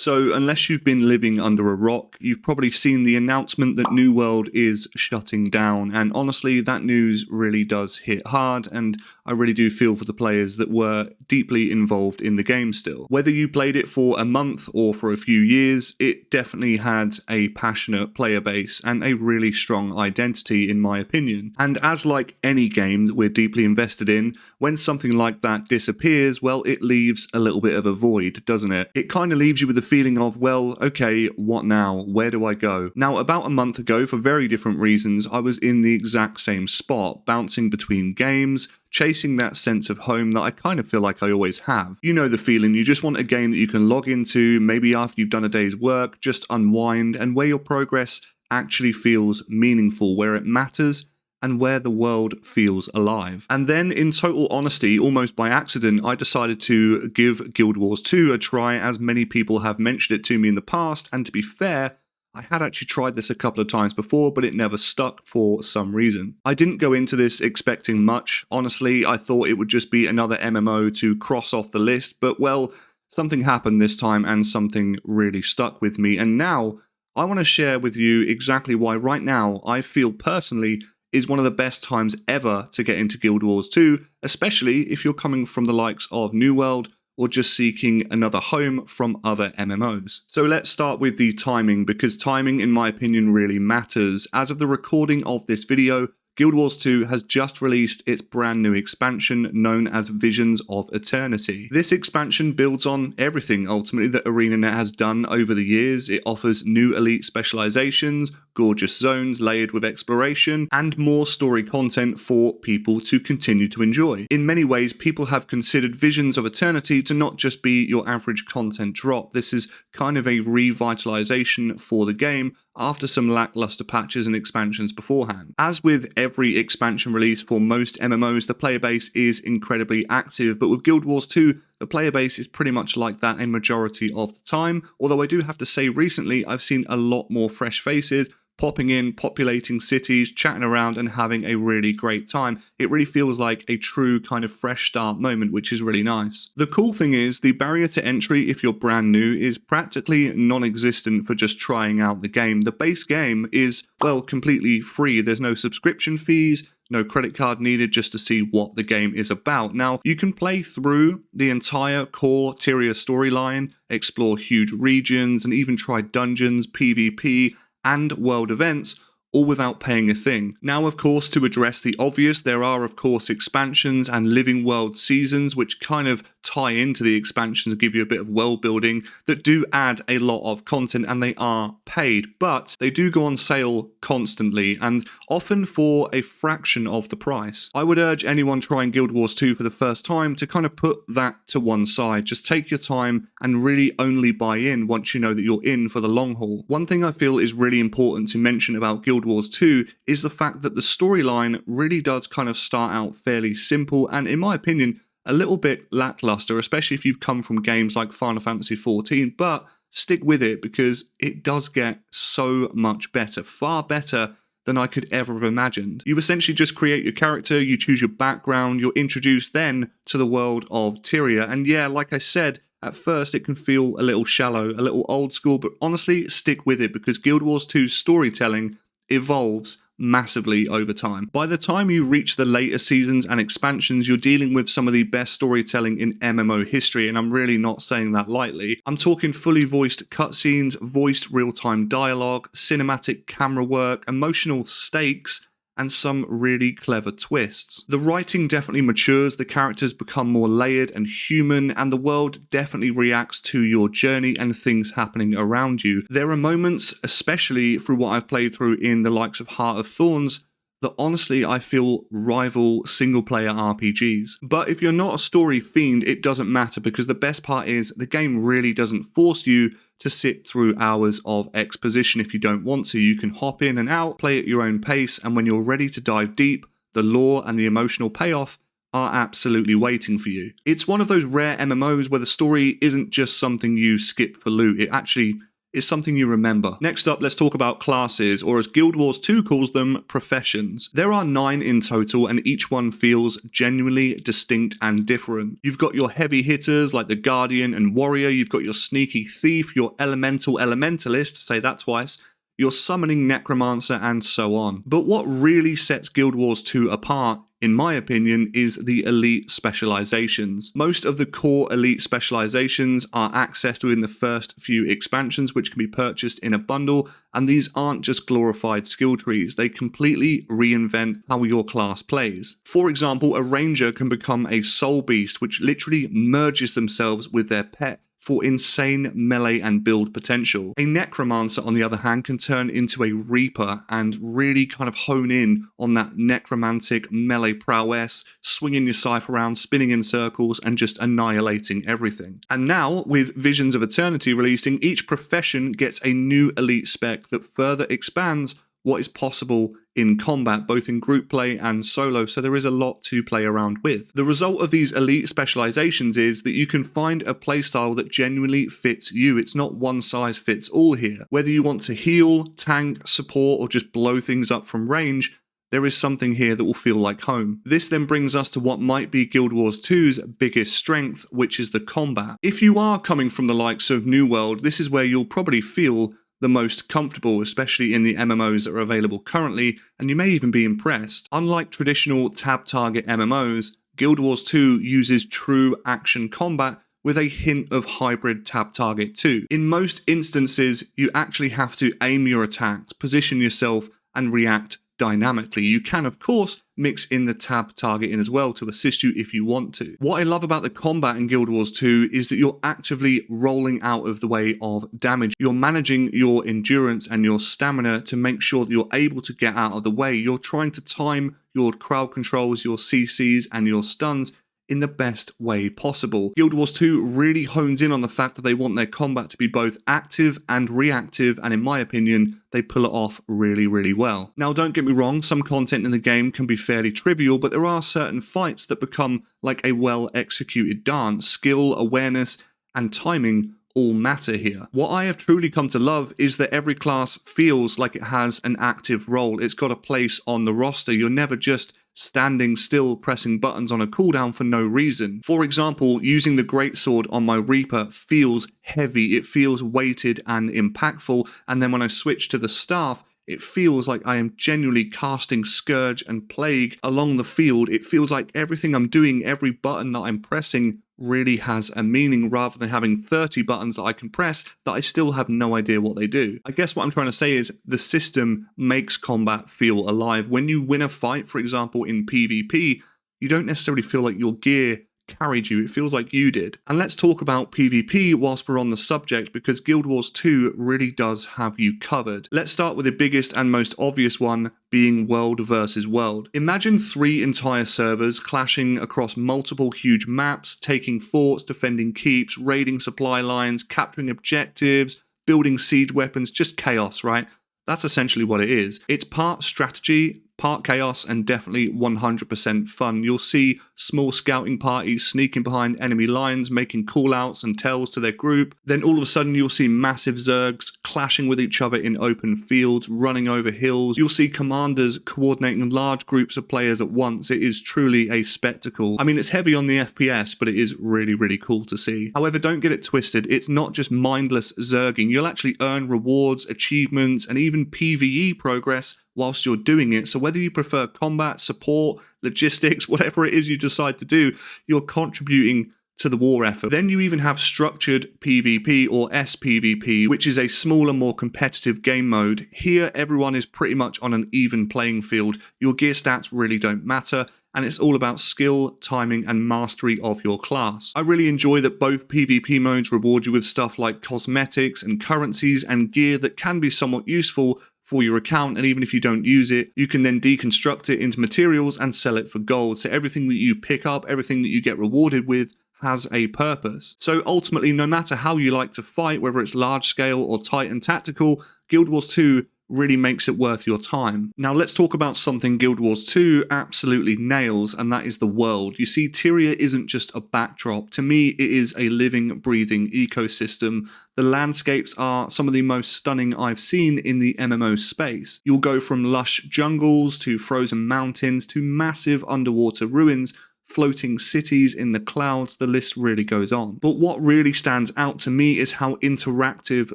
So, unless you've been living under a rock, you've probably seen the announcement that New World is shutting down, and honestly, that news really does hit hard, and I really do feel for the players that were deeply involved in the game still. Whether you played it for a month or for a few years, it definitely had a passionate player base and a really strong identity in my opinion. And as like any game that we're deeply invested in, when something like that disappears, well, it leaves a little bit of a void, doesn't it? It kind of leaves you with the feeling of, well, okay, what now? Where do I go? Now, about a month ago, for very different reasons, I was in the exact same spot, bouncing between games, chasing that sense of home that I kind of feel like I always have. You know the feeling, you just want a game that you can log into, maybe after you've done a day's work, just unwind, and where your progress actually feels meaningful, where it matters, and where the world feels alive. And then, in total honesty, almost by accident, I decided to give Guild Wars 2 a try, as many people have mentioned it to me in the past, and to be fair, I had actually tried this a couple of times before, but it never stuck for some reason. I didn't go into this expecting much. Honestly, I thought it would just be another MMO to cross off the list, but well, something happened this time and something really stuck with me, and now I want to share with you exactly why right now I feel personally is one of the best times ever to get into Guild Wars 2, especially if you're coming from the likes of New World or just seeking another home from other MMOs. So let's start with the timing, because timing in my opinion really matters. As of the recording of this video, Guild Wars 2 has just released its brand new expansion known as Visions of Eternity. This expansion builds on everything ultimately that ArenaNet has done over the years. It offers new elite specializations, gorgeous zones layered with exploration, and more story content for people to continue to enjoy. In many ways, people have considered Visions of Eternity to not just be your average content drop. This is kind of a revitalization for the game after some lackluster patches and expansions beforehand. As with every expansion release for most MMOs, the player base is incredibly active, but with Guild Wars 2, the player base is pretty much like that a majority of the time, although I do have to say recently I've seen a lot more fresh faces popping in, populating cities, chatting around and having a really great time. It really feels like a true kind of fresh start moment, which is really nice. The cool thing is the barrier to entry if you're brand new is practically non-existent for just trying out the game. The base game is, well, completely free. There's no subscription fees, no credit card needed just to see what the game is about. Now, you can play through the entire core Tyria storyline, explore huge regions, and even try dungeons, PvP, and world events, all without paying a thing. Now, of course, to address the obvious, there are, of course, expansions and living world seasons, which kind of tie into the expansions and give you a bit of world building that do add a lot of content, and they are paid, but they do go on sale constantly and often for a fraction of the price. I would urge anyone trying Guild Wars 2 for the first time to kind of put that to one side. Just take your time and really only buy in once you know that you're in for the long haul. One thing I feel is really important to mention about Guild Wars 2 is the fact that the storyline really does kind of start out fairly simple and, in my opinion, a little bit lackluster, especially if you've come from games like Final Fantasy XIV, but stick with it because it does get so much better, far better than I could ever have imagined. You essentially just create your character, you choose your background, you're introduced then to the world of Tyria, and yeah, like I said, at first it can feel a little shallow, a little old school, but honestly, stick with it because Guild Wars 2's storytelling evolves massively over time. By the time you reach the later seasons and expansions, you're dealing with some of the best storytelling in MMO history, and I'm really not saying that lightly. I'm talking fully voiced cutscenes, voiced real-time dialogue, cinematic camera work, emotional stakes, and some really clever twists. The writing definitely matures, the characters become more layered and human, and the world definitely reacts to your journey and things happening around you. There are moments, especially through what I've played through in the likes of Heart of Thorns, that honestly I feel rival single-player RPGs. But if you're not a story fiend, it doesn't matter because the best part is the game really doesn't force you to sit through hours of exposition if you don't want to. You can hop in and out, play at your own pace, and when you're ready to dive deep, the lore and the emotional payoff are absolutely waiting for you. It's one of those rare MMOs where the story isn't just something you skip for loot, it actually is something you remember. Next up, let's talk about classes, or as Guild Wars 2 calls them, professions. There are 9 in total, and each one feels genuinely distinct and different. You've got your heavy hitters like the Guardian and Warrior, you've got your sneaky thief, your elemental elementalist, say that twice, your summoning necromancer, and so on. But what really sets Guild Wars 2 apart, in my opinion, is the elite specializations. Most of the core elite specializations are accessed within the first few expansions, which can be purchased in a bundle, and these aren't just glorified skill trees, they completely reinvent how your class plays. For example, a ranger can become a soul beast, which literally merges themselves with their pet for insane melee and build potential. A necromancer, on the other hand, can turn into a reaper and really kind of hone in on that necromantic melee prowess, swinging your scythe around, spinning in circles, and just annihilating everything. And now, with Visions of Eternity releasing, each profession gets a new elite spec that further expands what is possible in combat, both in group play and solo, so there is a lot to play around with. The result of these elite specializations is that you can find a playstyle that genuinely fits you. It's not one size fits all here. Whether you want to heal, tank, support, or just blow things up from range, there is something here that will feel like home. This then brings us to what might be Guild Wars 2's biggest strength, which is the combat. If you are coming from the likes of New World, this is where you'll probably feel the most comfortable, especially in the MMOs that are available currently, and you may even be impressed. Unlike traditional tab target MMOs, Guild Wars 2 uses true action combat with a hint of hybrid tab target too. In most instances, you actually have to aim your attacks, position yourself, and react dynamically. You can, of course, mix in the tab targeting as well to assist you if you want to. What I love about the combat in Guild Wars 2 is that you're actively rolling out of the way of damage. You're managing your endurance and your stamina to make sure that you're able to get out of the way. You're trying to time your crowd controls, your CCs, and your stuns in the best way possible. Guild Wars 2 really hones in on the fact that they want their combat to be both active and reactive, and in my opinion, they pull it off really, really well. Now, don't get me wrong, some content in the game can be fairly trivial, but there are certain fights that become like a well-executed dance. Skill, awareness, and timing all matter here. What I have truly come to love is that every class feels like it has an active role. It's got a place on the roster. You're never just standing still pressing buttons on a cooldown for no reason. For example, using the greatsword on my Reaper feels heavy, it feels weighted and impactful, and then when I switch to the staff, it feels like I am genuinely casting Scourge and Plague along the field. It feels like everything I'm doing, every button that I'm pressing really has a meaning, rather than having 30 buttons that I can press that I still have no idea what they do. I guess what I'm trying to say is the system makes combat feel alive. When you win a fight, for example, in PvP, you don't necessarily feel like your gear carried you, it feels like you did. And let's talk about PvP whilst we're on the subject, because Guild Wars 2 really does have you covered. Let's start with the biggest and most obvious one, being world versus world. Imagine 3 entire servers clashing across multiple huge maps, taking forts, defending keeps, raiding supply lines, capturing objectives, building siege weapons, just chaos, right? That's essentially what it is. It's part strategy, part chaos, and definitely 100% fun. You'll see small scouting parties sneaking behind enemy lines, making callouts and tells to their group. Then all of a sudden you'll see massive zergs clashing with each other in open fields, running over hills. You'll see commanders coordinating large groups of players at once. It is truly a spectacle. I mean, it's heavy on the FPS, but it is really, really cool to see. However, don't get it twisted. It's not just mindless zerging. You'll actually earn rewards, achievements, and even PvE progress whilst you're doing it. So whether you prefer combat, support, logistics, whatever it is you decide to do, you're contributing to the war effort. Then you even have structured PvP or SPVP, which is a smaller, more competitive game mode. Here, everyone is pretty much on an even playing field. Your gear stats really don't matter, and it's all about skill, timing, and mastery of your class. I really enjoy that both PvP modes reward you with stuff like cosmetics and currencies and gear that can be somewhat useful for your account, and even if you don't use it, you can then deconstruct it into materials and sell it for gold. So everything that you pick up, everything that you get rewarded with, has a purpose. So ultimately, no matter how you like to fight, whether it's large scale or tight and tactical, Guild Wars 2 really makes it worth your time. Now let's talk about something Guild Wars 2 absolutely nails, and that is the world. You see, Tyria isn't just a backdrop. To me, it is a living, breathing ecosystem. The landscapes are some of the most stunning I've seen in the MMO space. You'll go from lush jungles to frozen mountains to massive underwater ruins, floating cities in the clouds, the list really goes on. But what really stands out to me is how interactive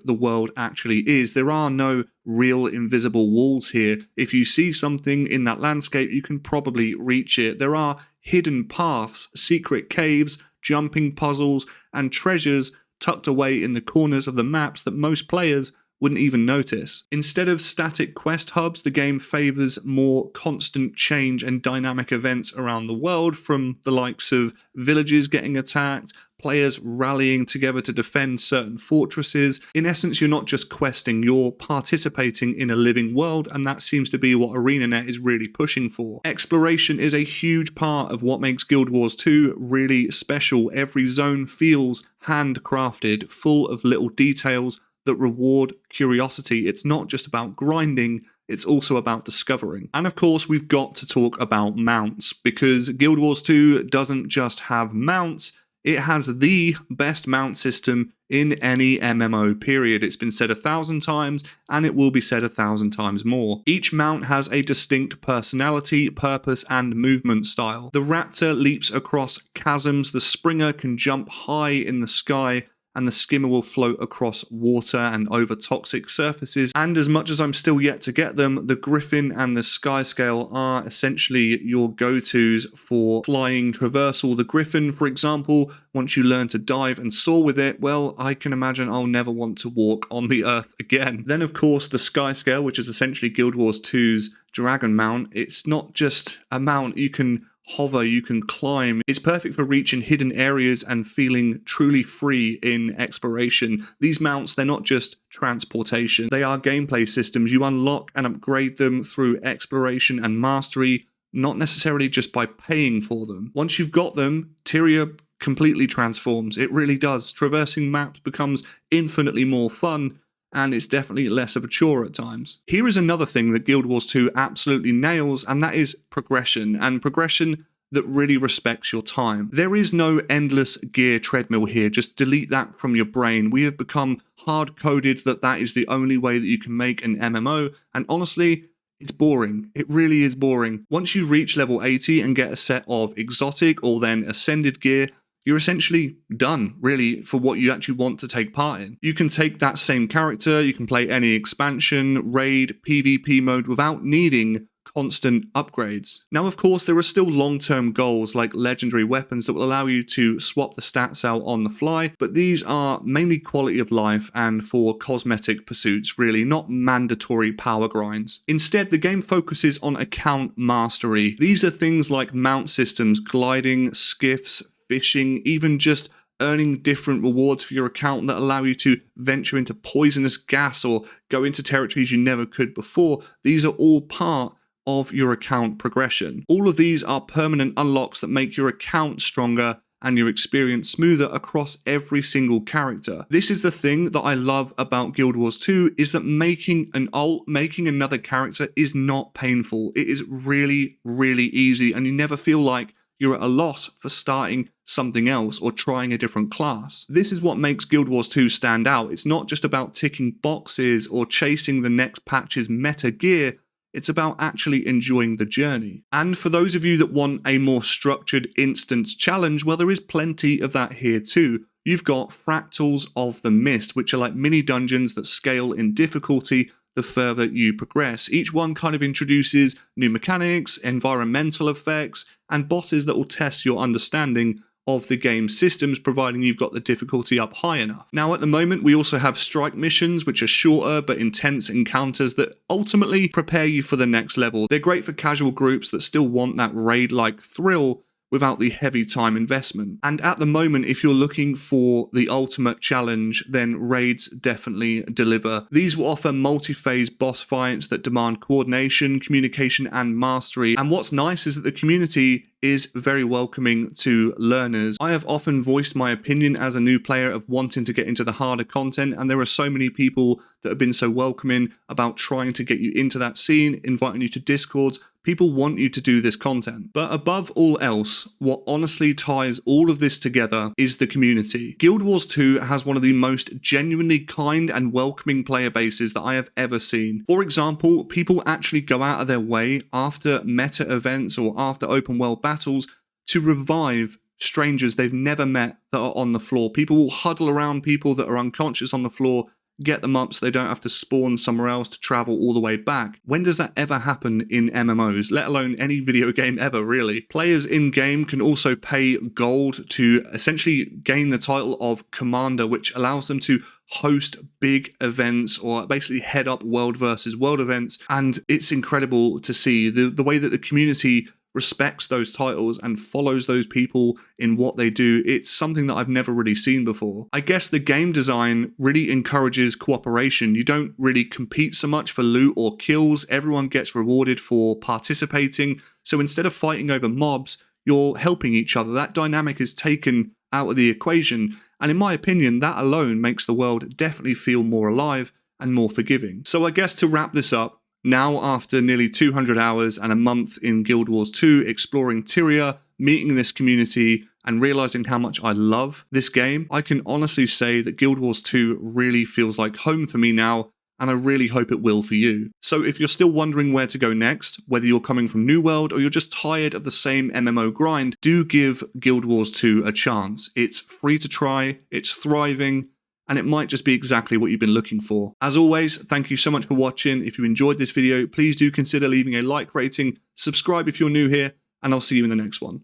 the world actually is. There are no real invisible walls here. If you see something in that landscape, you can probably reach it. There are hidden paths, secret caves, jumping puzzles, and treasures tucked away in the corners of the maps that most players wouldn't even notice. Instead of static quest hubs, the game favors more constant change and dynamic events around the world, from the likes of villages getting attacked, players rallying together to defend certain fortresses. In essence, you're not just questing, you're participating in a living world, and that seems to be what ArenaNet is really pushing for. Exploration is a huge part of what makes Guild Wars 2 really special. Every zone feels handcrafted, full of little details that reward curiosity. It's not just about grinding, it's also about discovering. And of course, we've got to talk about mounts, because Guild Wars 2 doesn't just have mounts, it has the best mount system in any MMO period. It's been said 1,000 times, and it will be said 1,000 times more. Each mount has a distinct personality, purpose, and movement style. The Raptor leaps across chasms, the Springer can jump high in the sky, and the Skimmer will float across water and over toxic surfaces. And as much as I'm still yet to get them, the Griffin and the Skyscale are essentially your go-tos for flying traversal. The Griffin, for example, once you learn to dive and soar with it, well, I can imagine I'll never want to walk on the earth again. Then, of course, the Skyscale, which is essentially Guild Wars 2's Dragon Mount. It's not just a mount you can hover, you can climb. It's perfect for reaching hidden areas and feeling truly free in exploration. These mounts, they're not just transportation, they are gameplay systems. You unlock and upgrade them through exploration and mastery, not necessarily just by paying for them. Once you've got them, Tyria completely transforms. It really does. Traversing maps becomes infinitely more fun, and it's definitely less of a chore at times. Here is another thing that Guild Wars 2 absolutely nails, and that is progression, and progression that really respects your time. There is no endless gear treadmill here, just delete that from your brain. We have become hard-coded that that is the only way that you can make an MMO, and honestly, it's boring. It really is boring. Once you reach level 80 and get a set of exotic or then ascended gear, you're essentially done, really, for what you actually want to take part in. You can take that same character, you can play any expansion, raid, PvP mode without needing constant upgrades. Now, of course, there are still long-term goals like legendary weapons that will allow you to swap the stats out on the fly, but these are mainly quality of life and for cosmetic pursuits, really, not mandatory power grinds. Instead, the game focuses on account mastery. These are things like mount systems, gliding, skiffs, fishing, even just earning different rewards for your account that allow you to venture into poisonous gas or go into territories you never could before. These are all part of your account progression. All of these are permanent unlocks that make your account stronger and your experience smoother across every single character. This is the thing that I love about Guild Wars 2, is that making an ult, making another character is not painful. It is really, really easy, and you never feel like you're at a loss for starting something else or trying a different class. This is what makes Guild Wars 2 stand out. It's not just about ticking boxes or chasing the next patch's meta gear, it's about actually enjoying the journey. And for those of you that want a more structured instance challenge, well, there is plenty of that here too. You've got Fractals of the Mist, which are like mini dungeons that scale in difficulty the further you progress. Each one kind of introduces new mechanics, environmental effects, and bosses that will test your understanding of the game's systems, providing you've got the difficulty up high enough. Now, at the moment, we also have strike missions, which are shorter but intense encounters that ultimately prepare you for the next level. They're great for casual groups that still want that raid-like thrill, without the heavy time investment. And at the moment, if you're looking for the ultimate challenge, then raids definitely deliver. These will offer multi-phase boss fights that demand coordination, communication, and mastery. And what's nice is that the community is very welcoming to learners. I have often voiced my opinion as a new player of wanting to get into the harder content, and there are so many people that have been so welcoming about trying to get you into that scene, inviting you to Discords. People want you to do this content. But above all else, what honestly ties all of this together is the community. Guild Wars 2 has one of the most genuinely kind and welcoming player bases that I have ever seen. For example, people actually go out of their way after meta events or after open world battles to revive strangers they've never met that are on the floor. People will huddle around people that are unconscious on the floor, get them up so they don't have to spawn somewhere else to travel all the way back. When does that ever happen in MMOs, let alone any video game ever, really? Players in-game can also pay gold to essentially gain the title of Commander, which allows them to host big events or basically head up world versus world events. And it's incredible to see the way that the community respects those titles and follows those people in what they do. It's something that I've never really seen before. I guess the game design really encourages cooperation. You don't really compete so much for loot or kills. Everyone gets rewarded for participating. So instead of fighting over mobs, you're helping each other. That dynamic is taken out of the equation. And in my opinion, that alone makes the world definitely feel more alive and more forgiving. So I guess to wrap this up, now, after nearly 200 hours and a month in Guild Wars 2, exploring Tyria, meeting this community, and realizing how much I love this game, I can honestly say that Guild Wars 2 really feels like home for me now, and I really hope it will for you. So if you're still wondering where to go next, whether you're coming from New World or you're just tired of the same MMO grind, do give Guild Wars 2 a chance. It's free to try, it's thriving, and it might just be exactly what you've been looking for. As always, thank you so much for watching. If you enjoyed this video, please do consider leaving a like rating, subscribe if you're new here, and I'll see you in the next one.